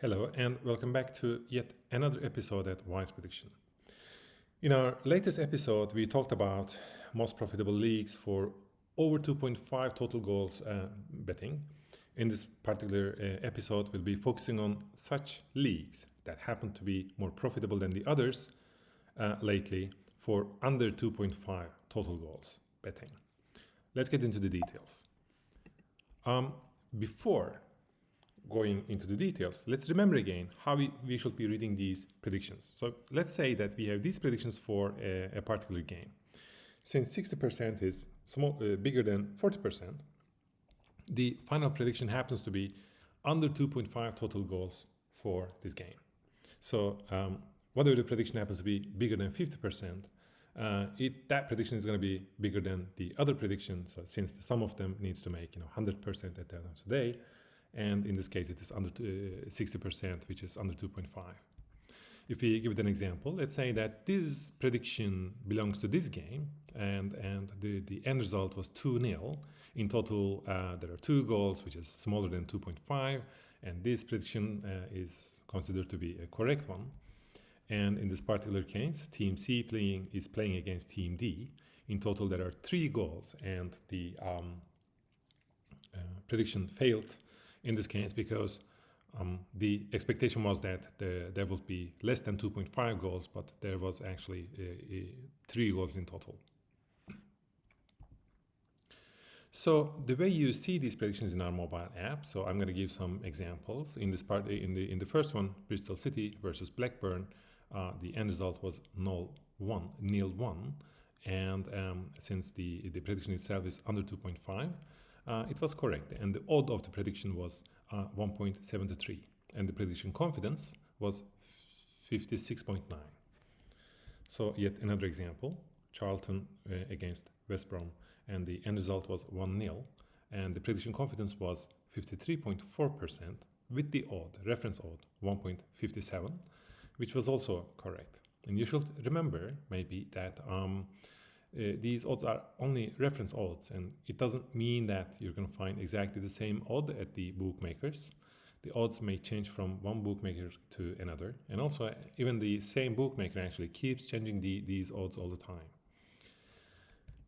Hello, and welcome back to yet another episode at Wise Prediction. In our latest episode, we talked about most profitable leagues for over 2.5 total goals betting. In this particular episode, we'll be focusing on such leagues that happen to be more profitable than the others lately for under 2.5 total goals betting. Let's get into the details. Before going into the details, let's remember again how we should be reading these predictions. So let's say that we have these predictions for a particular game. Since 60% is bigger than 40%, the final prediction happens to be under 2.5 total goals for this game. So whatever the prediction happens to be bigger than 50%, that prediction is going to be bigger than the other prediction. So since the sum of them needs to make 100% at the end of the day, and in this case it is under 60%, which is under 2.5. If we give it an example, let's say that this prediction belongs to this game, and the end result was 2-0. In total, there are 2 goals, which is smaller than 2.5, and this prediction is considered to be a correct one. And in this particular case, Team C is playing against Team D. In total, there are 3 goals, and the prediction failed in this case because the expectation was that there would be less than 2.5 goals, but there was actually 3 goals in total. So the way you see these predictions in our mobile app, so I'm going to give some examples. In this part, in the first one, Bristol City versus Blackburn, the end result was 0-1, and since the prediction itself is under 2.5, it was correct, and the odd of the prediction was 1.73, and the prediction confidence was 56.9. So yet another example, Charlton against West Brom, and the end result was 1-0, and the prediction confidence was 53.4% with the reference odd 1.57, which was also correct. And you should remember maybe that these odds are only reference odds, and it doesn't mean that you're going to find exactly the same odd at the bookmakers. The odds may change from one bookmaker to another, and also even the same bookmaker actually keeps changing these odds all the time.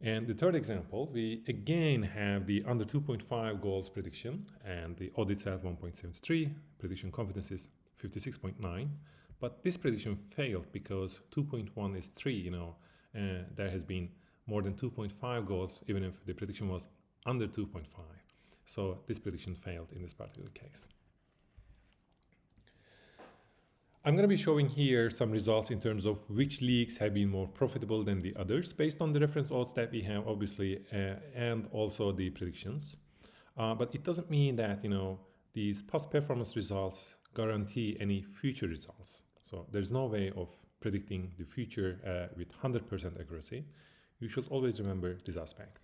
And the third example, we again have the under 2.5 goals prediction, and the odd itself 1.73, prediction confidence is 56.9, but this prediction failed because 2.1 is 3, there has been more than 2.5 goals, even if the prediction was under 2.5. So this prediction failed in this particular case. I'm going to be showing here some results in terms of which leagues have been more profitable than the others based on the reference odds that we have, obviously, and also the predictions. But it doesn't mean that, these past performance results guarantee any future results. So there's no way of predicting the future with 100% accuracy. You should always remember this aspect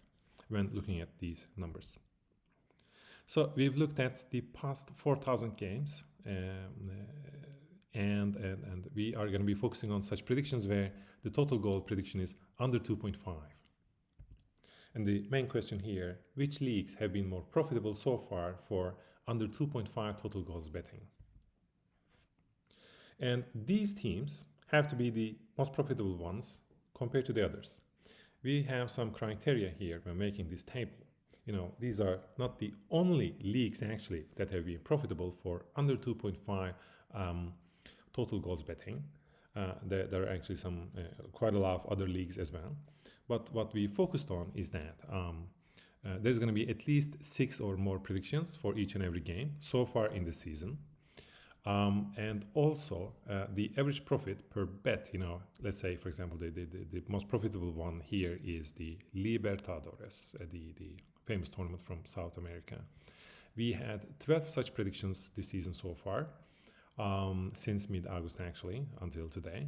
when looking at these numbers. So we've looked at the past 4,000 games, and we are going to be focusing on such predictions where the total goal prediction is under 2.5. And the main question here, which leagues have been more profitable so far for under 2.5 total goals betting? And these teams have to be the most profitable ones compared to the others. We have some criteria here when making this table. These are not the only leagues actually that have been profitable for under 2.5 total goals betting. There are actually quite a lot of other leagues as well. But what we focused on is that there's going to be at least 6 or more predictions for each and every game so far in the season. And also the average profit per bet, let's say, for example, the most profitable one here is the Libertadores, the famous tournament from South America. We had 12 such predictions this season so far, since mid-August actually, until today.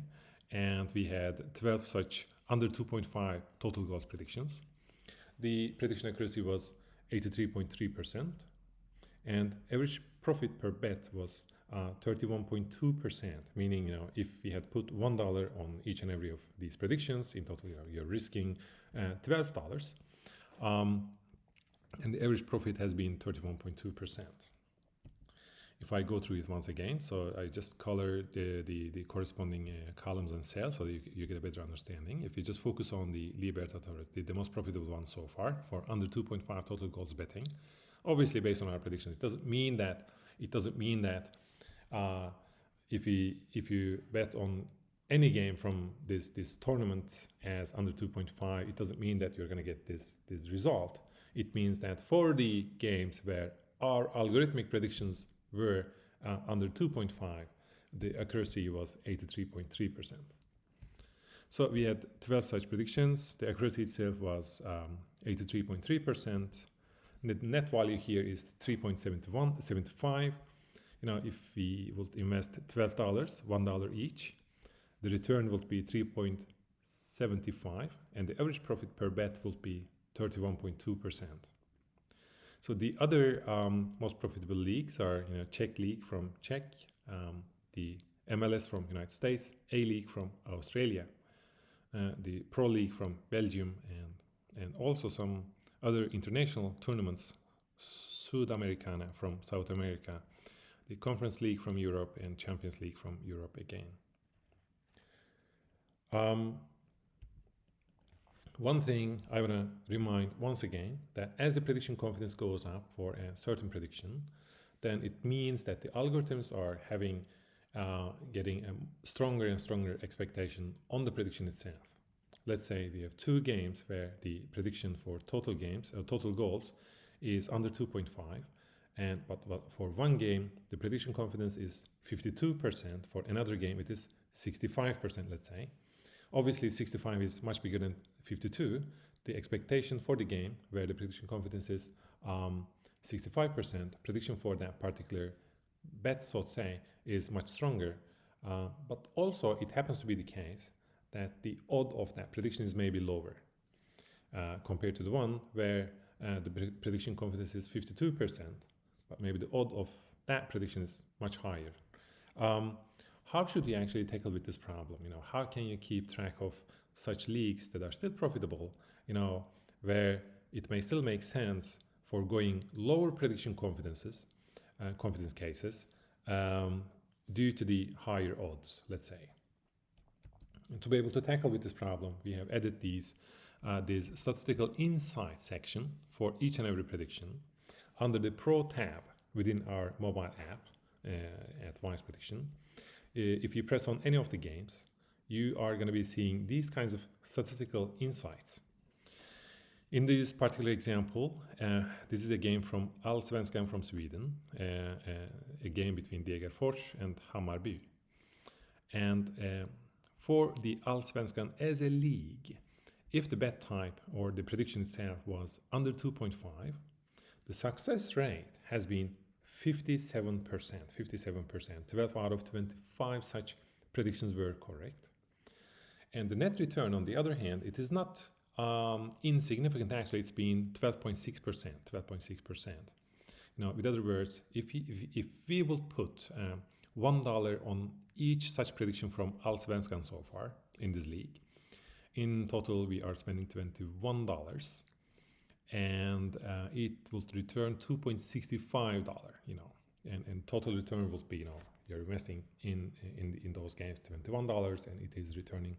And we had 12 such under 2.5 total goals predictions. The prediction accuracy was 83.3%, and average profit per bet was 31.2%, meaning if we had put $1 on each and every of these predictions, in total you're risking $12, and the average profit has been 31.2%. If I go through it once again, so I just color the corresponding columns and cells so you get a better understanding. If you just focus on the Libertadores, the most profitable one so far for under 2.5 total goals betting, obviously based on our predictions, it doesn't mean that if you bet on any game from this tournament as under 2.5, it doesn't mean that you're going to get this result. It means that for the games where our algorithmic predictions were under 2.5, the accuracy was 83.3%. So we had 12 such predictions. The accuracy itself was 83.3%. The net value here is 3.75. If we would invest $12, $1 each, the return would be 3.75, and the average profit per bet would be 31.2%. So the other most profitable leagues are, Czech League from Czech, the MLS from United States, A League from Australia, the Pro League from Belgium, and also some other international tournaments, Sudamericana from South America, the Conference League from Europe, and Champions League from Europe again. One thing I want to remind once again, that as the prediction confidence goes up for a certain prediction, then it means that the algorithms are getting a stronger and stronger expectation on the prediction itself. Let's say we have two games where the prediction for total goals is under 2.5, but for one game the prediction confidence is 52%. For another game it is 65%, let's say. Obviously 65 is much bigger than 52. The expectation for the game where the prediction confidence is 65%, prediction for that particular bet, so to say, is much stronger. But also it happens to be the case that the odd of that prediction is maybe lower compared to the one where the prediction confidence is 52%, but maybe the odd of that prediction is much higher. How should we actually tackle with this problem? How can you keep track of such leagues that are still profitable, where it may still make sense for going lower prediction confidence cases due to the higher odds, let's say. And to be able to tackle with this problem, we have added this statistical insight section for each and every prediction under the Pro tab within our mobile app at Wise Prediction. If you press on any of the games, you are going to be seeing these kinds of statistical insights. In this particular example, this is a game from Allsvenskan from Sweden, a game between Degerfors and Hammarby. And for the Allsvenskan as a league, if the bet type or the prediction itself was under 2.5, the success rate has been 57%. 12 out of 25 such predictions were correct. And the net return, on the other hand, it is not insignificant. Actually, it's been 12.6%. With other words, if we will put $1 on each such prediction from Allsvenskan so far in this league, in total we are spending $21, and it will return $2.65, and total return will be, you're investing in those games $21, and it is returning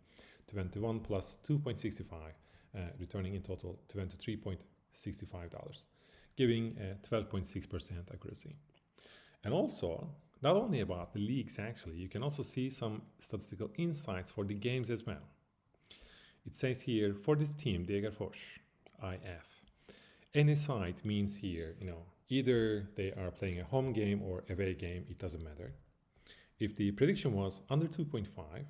21 plus 2.65, returning in total $23.65, giving 12.6% accuracy. And also, not only about the leagues, actually, you can also see some statistical insights for the games as well. It says here, for this team, Degerfors, IF, any side means here, either they are playing a home game or away game, it doesn't matter. If the prediction was under 2.5,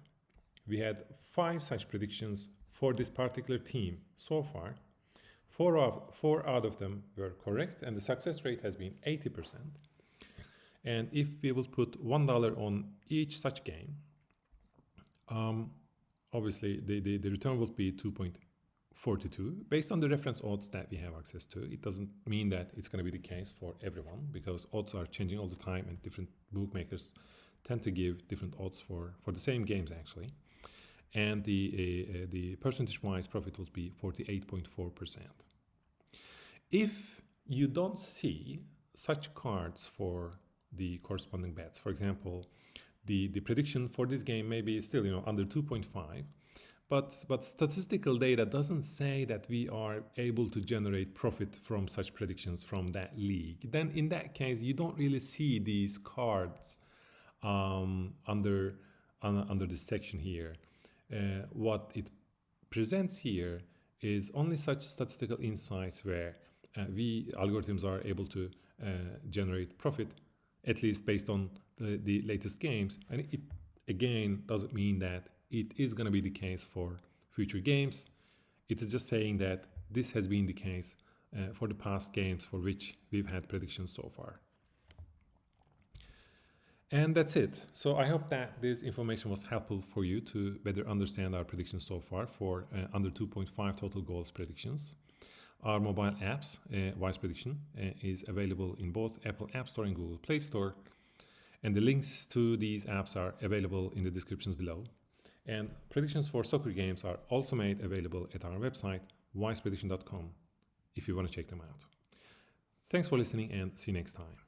we had 5 such predictions for this particular team so far. 4 out of them were correct, and the success rate has been 80%. And if we would put $1 on each such game, obviously the return would be 2.42 based on the reference odds that we have access to. It doesn't mean that it's going to be the case for everyone, because odds are changing all the time, and different bookmakers tend to give different odds for the same games, actually. And the percentage-wise profit would be 48.4%. If you don't see such cards for the corresponding bets. For example, the prediction for this game may be still, under 2.5, but statistical data doesn't say that we are able to generate profit from such predictions from that league. Then in that case, you don't really see these cards under this section here. What it presents here is only such statistical insights where we algorithms are able to generate profit, at least based on the latest games. And it again doesn't mean that it is going to be the case for future games. It is just saying that this has been the case for the past games for which we've had predictions so far. And that's it. So I hope that this information was helpful for you to better understand our predictions so far for under 2.5 total goals predictions. Our mobile apps, Wise Prediction, is available in both Apple App Store and Google Play Store. And the links to these apps are available in the descriptions below. And predictions for soccer games are also made available at our website, wiseprediction.com, if you want to check them out. Thanks for listening and see you next time.